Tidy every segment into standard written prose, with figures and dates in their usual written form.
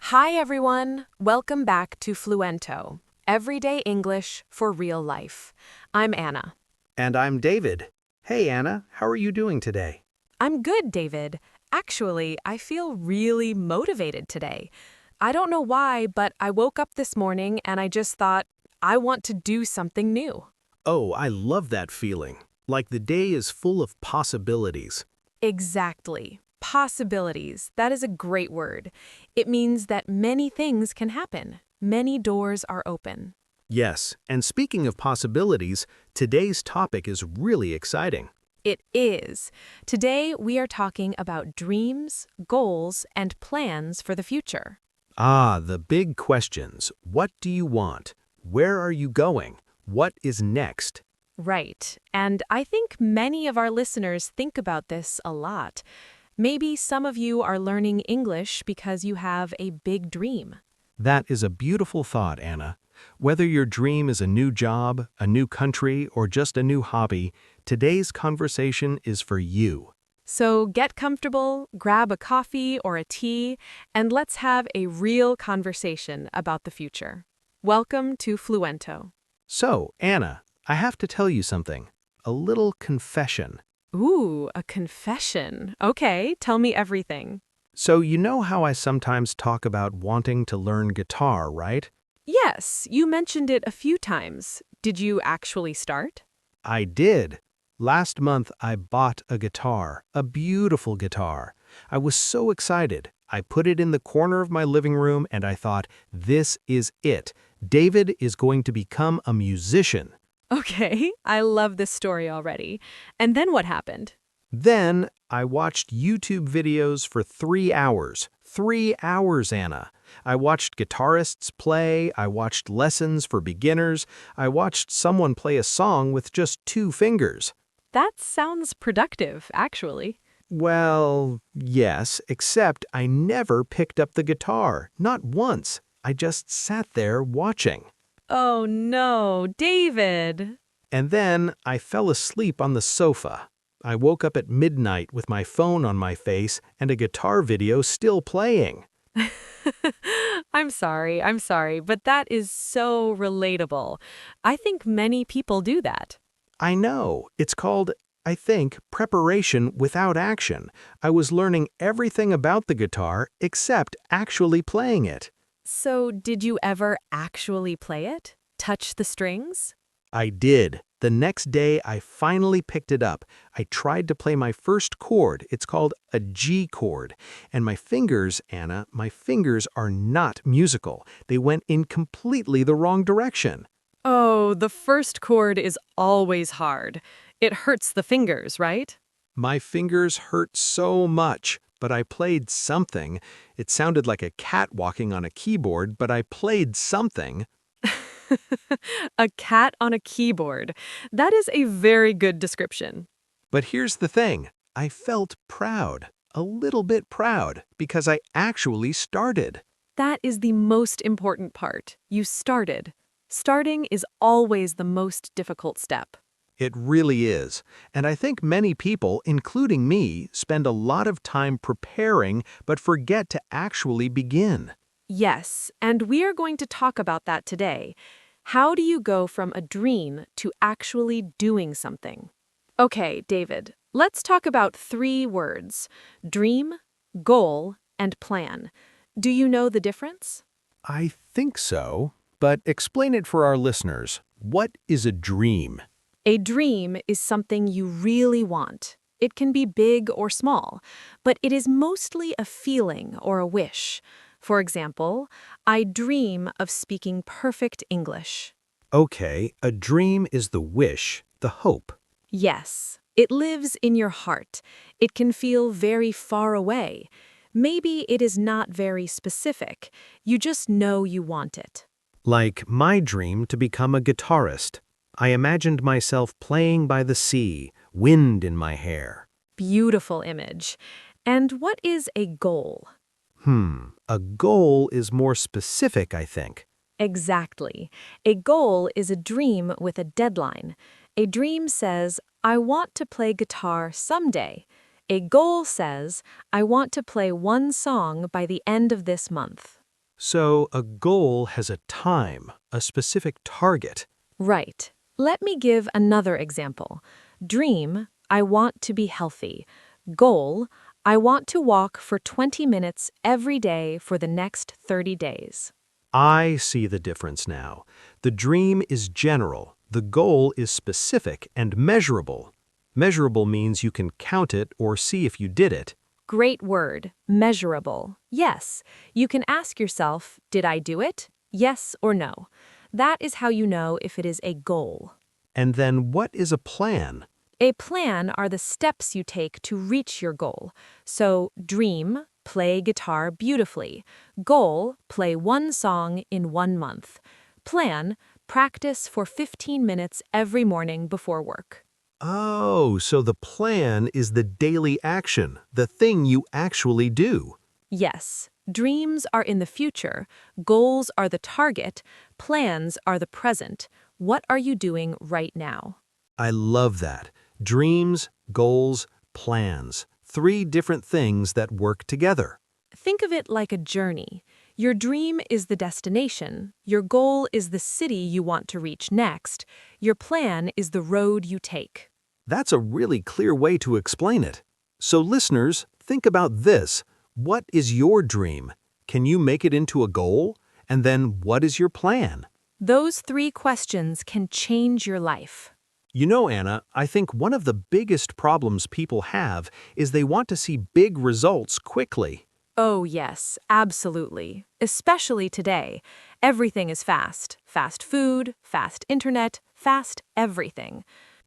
Hi everyone, welcome back to Fluento, everyday English for real life. I'm Anna. And I'm David. Hey, Anna, how are you doing today? I'm good, David. Actually, I feel really motivated today. I don't know why, but I woke up this morning and I just thought, I want to do something new. Oh, I love that feeling. Like the day is full of possibilities. Exactly. Possibilities. That is a great word. It means that many things can happen. Many doors are open. Yes, and speaking of possibilities, today's topic is really exciting. It is. Today, we are talking about dreams, goals, and plans for the future. Ah, the big questions. What do you want? Where are you going? What is next? Right. And I think many of our listeners think about this a lot. Maybe some of you are learning English because you have a big dream. That is a beautiful thought, Anna. Whether your dream is a new job, a new country, or just a new hobby, today's conversation is for you. So get comfortable, grab a coffee or a tea, and let's have a real conversation about the future. Welcome to Fluento. So, Anna, I have to tell you something. A little confession. Ooh, a confession. Okay, tell me everything. So, you know how I sometimes talk about wanting to learn guitar, right? Yes, you mentioned it a few times. Did you actually start? I did. Last month, I bought a guitar, a beautiful guitar. I was so excited. I put it in the corner of my living room and I thought, this is it. David is going to become a musician. Okay, I love this story already. And then what happened? Then I watched YouTube videos for 3 hours. 3 hours, Anna. I watched guitarists play, I watched lessons for beginners, I watched someone play a song with just 2 fingers. That sounds productive, actually. Well, yes, except I never picked up the guitar. Not once. I just sat there watching. Oh no, David. And then I fell asleep on the sofa. I woke up at midnight with my phone on my face and a guitar video still playing. I'm sorry, but that is so relatable. I think many people do that. I know. It's called, I think, preparation without action. I was learning everything about the guitar except actually playing it. So, did you ever actually play it? Touch the strings? I did. The next day, I finally picked it up. I tried to play my first chord. It's called a G chord. And my fingers, Anna, my fingers are not musical. They went in completely the wrong direction. Oh, the first chord is always hard. It hurts the fingers, right? My fingers hurt so much, but I played something. It sounded like a cat walking on a keyboard, but I played something. A cat on a keyboard. That is a very good description. But here's the thing. I felt proud, a little bit proud, because I actually started. That is the most important part. You started. Starting is always the most difficult step. It really is. And I think many people, including me, spend a lot of time preparing but forget to actually begin. Yes, and we are going to talk about that today. How do you go from a dream to actually doing something? Okay, David, let's talk about 3 words: dream, goal, and plan. Do you know the difference? I think so. But explain it for our listeners. What is a dream? A dream is something you really want. It can be big or small, but it is mostly a feeling or a wish. For example, I dream of speaking perfect English. Okay, a dream is the wish, the hope. Yes, it lives in your heart. It can feel very far away. Maybe it is not very specific. You just know you want it. Like my dream to become a guitarist. I imagined myself playing by the sea, wind in my hair. Beautiful image. And what is a goal? A goal is more specific, I think. Exactly. A goal is a dream with a deadline. A dream says, I want to play guitar someday. A goal says, I want to play one song by the end of this month. So a goal has a time, a specific target. Right. Let me give another example. Dream, I want to be healthy. Goal, I want to walk for 20 minutes every day for the next 30 days. I see the difference now. The dream is general. The goal is specific and measurable. Measurable means you can count it or see if you did it. Great word, measurable. Yes, you can ask yourself, did I do it? Yes or no. That is how you know if it is a goal. And then what is a plan? A plan are the steps you take to reach your goal. So, dream, play guitar beautifully. Goal, play one song in 1 month. Plan, practice for 15 minutes every morning before work. Oh, so the plan is the daily action, the thing you actually do. Yes, dreams are in the future, goals are the target, plans are the present. What are you doing right now? I love that. Dreams, goals, plans. Three different things that work together. Think of it like a journey. Your dream is the destination, your goal is the city you want to reach next, your plan is the road you take. That's a really clear way to explain it. So listeners, think about this. What is your dream? Can you make it into a goal? And then what is your plan? Those three questions can change your life. You know, Anna, I think one of the biggest problems people have is they want to see big results quickly. Oh, yes, absolutely. Especially today. Everything is fast. Fast food, fast internet, fast everything.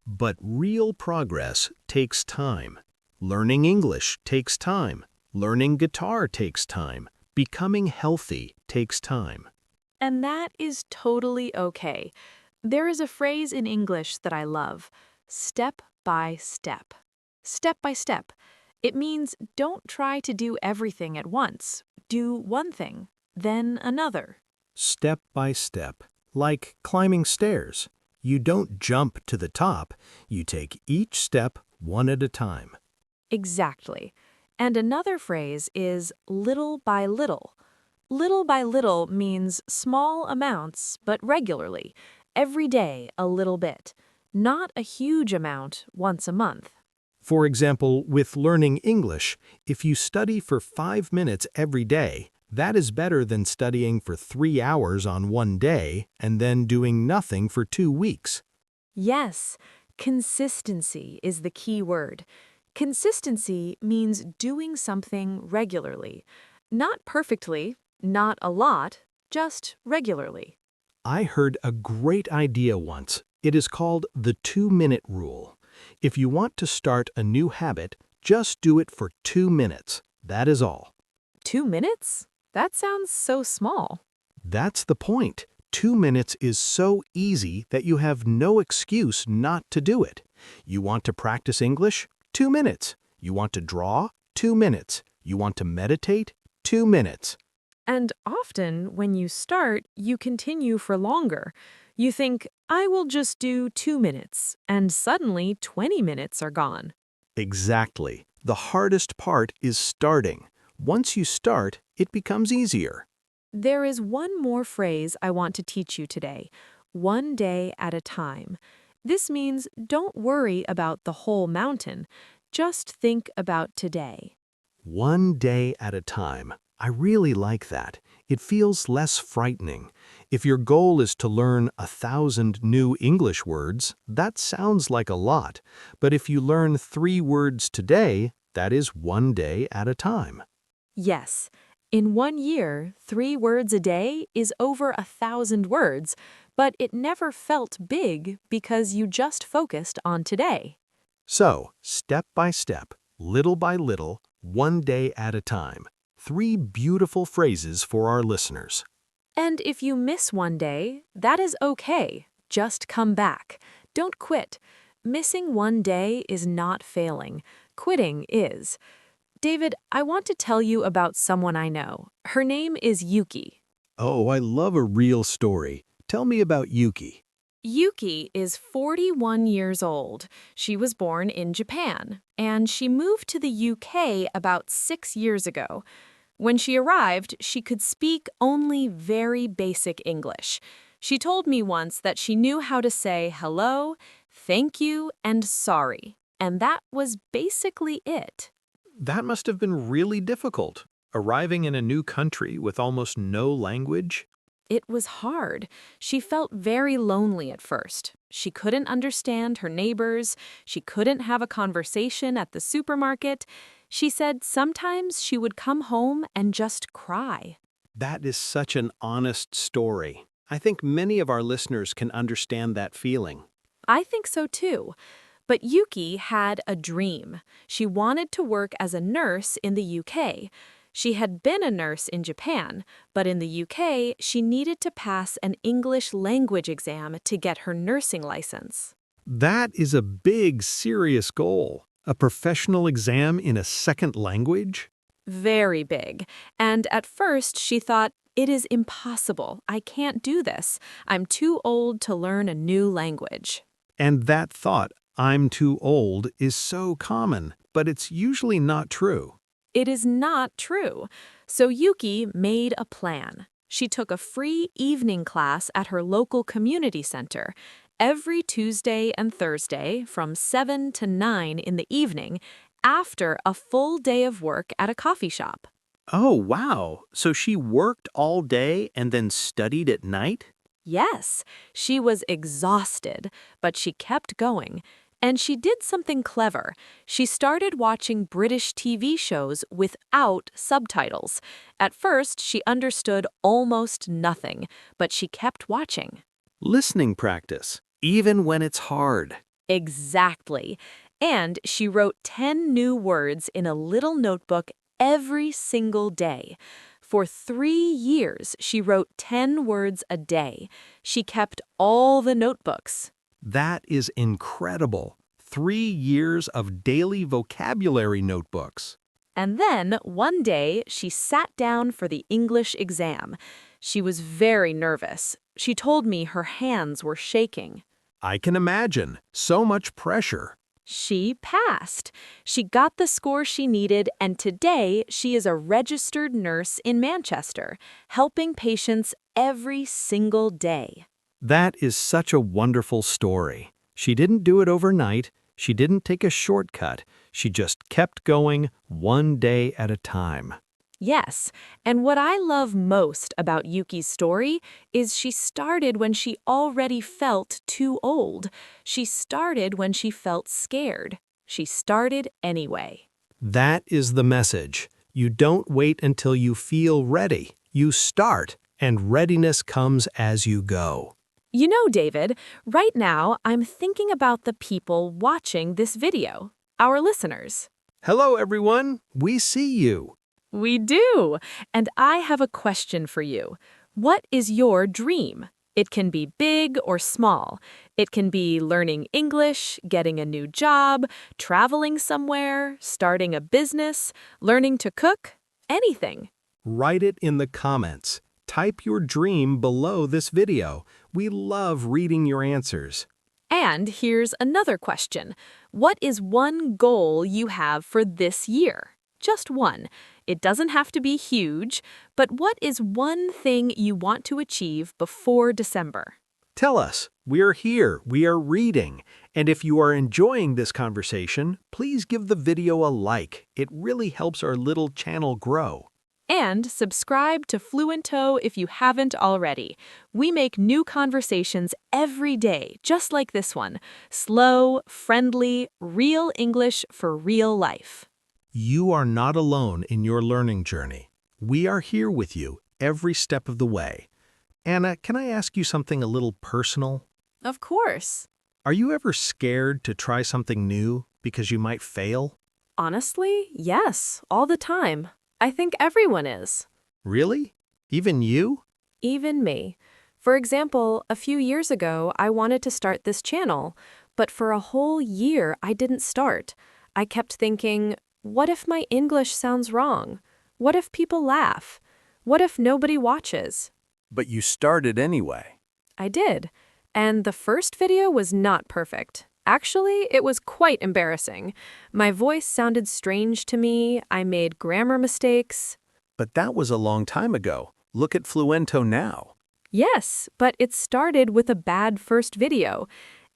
But real progress takes time. Learning English takes time. Learning guitar takes time. Becoming healthy takes time. And that is totally okay. There is a phrase in English that I love, step by step. Step by step. It means don't try to do everything at once. Do one thing, then another. Step by step, like climbing stairs. You don't jump to the top, you take each step one at a time. Exactly. And another phrase is little by little. Little by little means small amounts, but regularly. Every day, a little bit. Not a huge amount once a month. For example, with learning English, if you study for 5 minutes every day, that is better than studying for 3 hours on one day and then doing nothing for 2 weeks. Yes, consistency is the key word. Consistency means doing something regularly. Not perfectly, not a lot, just regularly. I heard a great idea once. It is called the 2-minute rule. If you want to start a new habit, just do it for 2 minutes. That is all. 2 minutes? That sounds so small. That's the point. 2 minutes is so easy that you have no excuse not to do it. You want to practice English? 2 minutes. You want to draw? 2 minutes. You want to meditate? 2 minutes. And often, when you start, you continue for longer. You think, I will just do 2 minutes, and suddenly 20 minutes are gone. Exactly. The hardest part is starting. Once you start, it becomes easier. There is one more phrase I want to teach you today. One day at a time. This means don't worry about the whole mountain. Just think about today. One day at a time. I really like that. It feels less frightening. If your goal is to learn 1,000 new English words, that sounds like a lot. But if you learn 3 words today, that is one day at a time. Yes, in 1 year, 3 words a day is over 1,000 words, but it never felt big because you just focused on today. So, step by step, little by little, one day at a time. 3 beautiful phrases for our listeners. And if you miss one day, that is okay. Just come back. Don't quit. Missing one day is not failing. Quitting is. David, I want to tell you about someone I know. Her name is Yuki. Oh, I love a real story. Tell me about Yuki. Yuki is 41 years old. She was born in Japan, and she moved to the UK about 6 years ago. When she arrived, she could speak only very basic English. She told me once that she knew how to say hello, thank you, and sorry. And that was basically it. That must have been really difficult, arriving in a new country with almost no language. It was hard. She felt very lonely at first. She couldn't understand her neighbors. She couldn't have a conversation at the supermarket. She said sometimes she would come home and just cry. That is such an honest story. I think many of our listeners can understand that feeling. I think so too. But Yuki had a dream. She wanted to work as a nurse in the UK. She had been a nurse in Japan, but in the UK, she needed to pass an English language exam to get her nursing license. That is a big, serious goal. A professional exam in a second language? Very big. And at first, she thought, it is impossible. I can't do this. I'm too old to learn a new language. And that thought, I'm too old, is so common, but it's usually not true. It is not true. So Yuki made a plan. She took a free evening class at her local community center. Every Tuesday and Thursday from 7 to 9 in the evening after a full day of work at a coffee shop. Oh, wow. So she worked all day and then studied at night? Yes, she was exhausted, but she kept going. And she did something clever. She started watching British TV shows without subtitles. At first, she understood almost nothing, but she kept watching. Listening practice, even when it's hard. Exactly. And she wrote 10 new words in a little notebook every single day. For 3 years, she wrote 10 words a day. She kept all the notebooks. That is incredible. 3 years of daily vocabulary notebooks. And then, one day, she sat down for the English exam. She was very nervous. She told me her hands were shaking. I can imagine. So much pressure. She passed. She got the score she needed, and today she is a registered nurse in Manchester, helping patients every single day. That is such a wonderful story. She didn't do it overnight. She didn't take a shortcut. She just kept going one day at a time. Yes, and what I love most about Yuki's story is she started when she already felt too old. She started when she felt scared. She started anyway. That is the message. You don't wait until you feel ready. You start, and readiness comes as you go. You know, David, right now I'm thinking about the people watching this video, our listeners. Hello, everyone. We see you. We do. And I have a question for you. What is your dream? It can be big or small. It can be learning English, getting a new job, traveling somewhere, starting a business, learning to cook, anything. Write it in the comments. Type your dream below this video. We love reading your answers. And here's another question. What is one goal you have for this year? Just one. It doesn't have to be huge, but what is one thing you want to achieve before December? Tell us. We're here. We are reading. And if you are enjoying this conversation, please give the video a like. It really helps our little channel grow. And subscribe to Fluento if you haven't already. We make new conversations every day, just like this one. Slow, friendly, real English for real life. You are not alone in your learning journey. We are here with you every step of the way. Anna, can I ask you something a little personal? Of course. Are you ever scared to try something new because you might fail? Honestly, yes, all the time. I think everyone is. Really? Even you? Even me. For example, a few years ago, I wanted to start this channel, but for a whole year, I didn't start. I kept thinking, what if my English sounds wrong? What if people laugh? What if nobody watches? But you started anyway. I did. And the first video was not perfect. Actually, it was quite embarrassing. My voice sounded strange to me. I made grammar mistakes. But that was a long time ago. Look at Fluento now. Yes, but it started with a bad first video.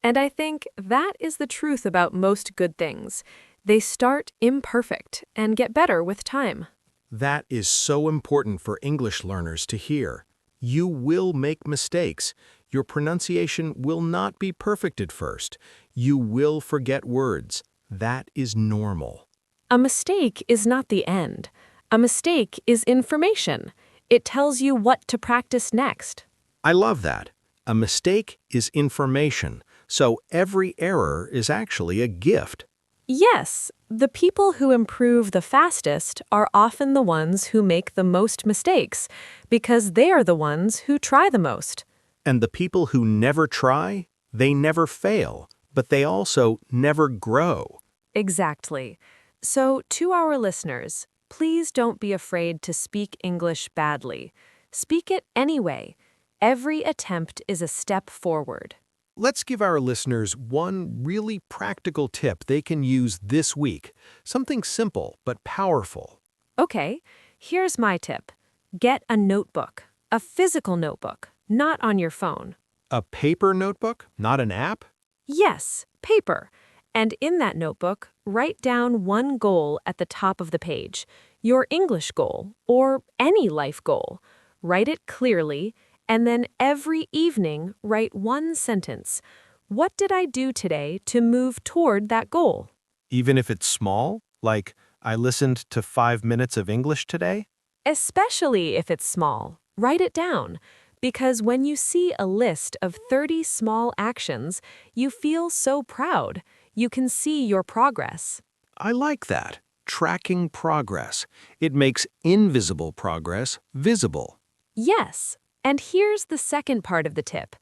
And I think that is the truth about most good things. They start imperfect and get better with time. That is so important for English learners to hear. You will make mistakes. Your pronunciation will not be perfect at first. You will forget words. That is normal. A mistake is not the end. A mistake is information. It tells you what to practice next. I love that. A mistake is information, so every error is actually a gift. Yes, the people who improve the fastest are often the ones who make the most mistakes, because they are the ones who try the most. And the people who never try, they never fail, but they also never grow. Exactly. So, to our listeners, please don't be afraid to speak English badly. Speak it anyway. Every attempt is a step forward. Let's give our listeners one really practical tip they can use this week. Something simple but powerful. Okay, here's my tip. Get a notebook, a physical notebook, not on your phone. A paper notebook, not an app? Yes, paper. And in that notebook, write down one goal at the top of the page, your English goal or any life goal. Write it clearly, and then every evening write one sentence. What did I do today to move toward that goal? Even if it's small, like I listened to 5 minutes of English today? Especially if it's small, write it down. Because when you see a list of 30 small actions, you feel so proud. You can see your progress. I like that. Tracking progress. It makes invisible progress visible. Yes, and here's the second part of the tip.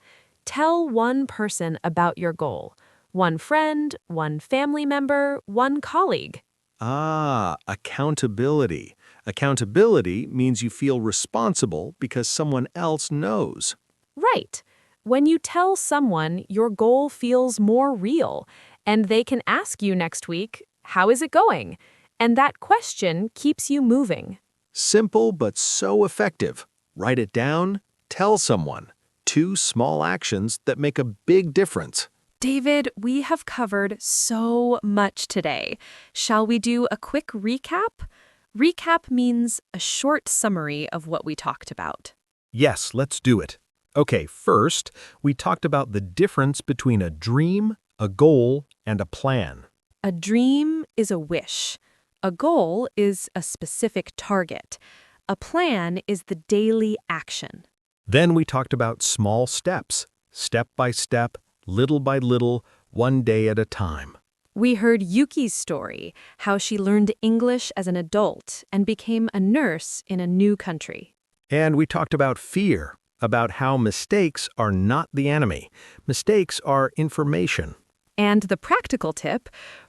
Tell one person about your goal. One friend, one family member, one colleague. Ah, accountability. Accountability means you feel responsible because someone else knows. Right. When you tell someone, your goal feels more real, and they can ask you next week, "How is it going?" And that question keeps you moving. Simple but so effective. Write it down, tell someone. 2 small actions that make a big difference. David, we have covered so much today. Shall we do a quick recap? Recap means a short summary of what we talked about. Yes, let's do it. Okay, first, we talked about the difference between a dream, a goal, and a plan. A dream is a wish. A goal is a specific target. A plan is the daily action. Then we talked about small steps, step by step, little by little, one day at a time. We heard Yuki's story, how she learned English as an adult and became a nurse in a new country. And we talked about fear, about how mistakes are not the enemy. Mistakes are information. And the practical tip,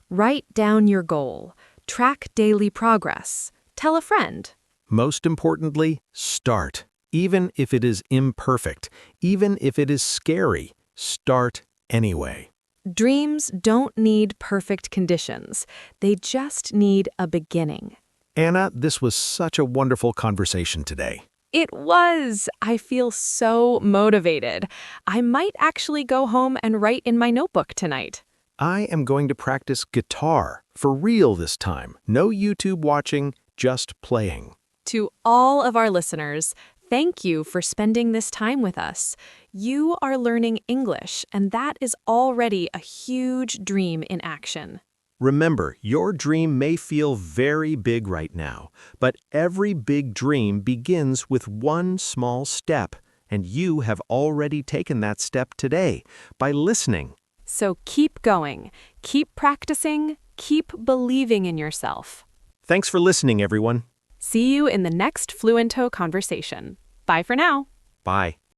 write down your goal, track daily progress, tell a friend. Most importantly, start. Even if it is imperfect, even if it is scary, start anyway. Dreams don't need perfect conditions. They just need a beginning. Anna, this was such a wonderful conversation today. It was. I feel so motivated. I might actually go home and write in my notebook tonight. I am going to practice guitar, for real this time. No YouTube watching, just playing. To all of our listeners, thank you for spending this time with us. You are learning English, and that is already a huge dream in action. Remember, your dream may feel very big right now, but every big dream begins with one small step, and you have already taken that step today by listening. So keep going, keep practicing, keep believing in yourself. Thanks for listening, everyone. See you in the next Fluento conversation. Bye for now. Bye.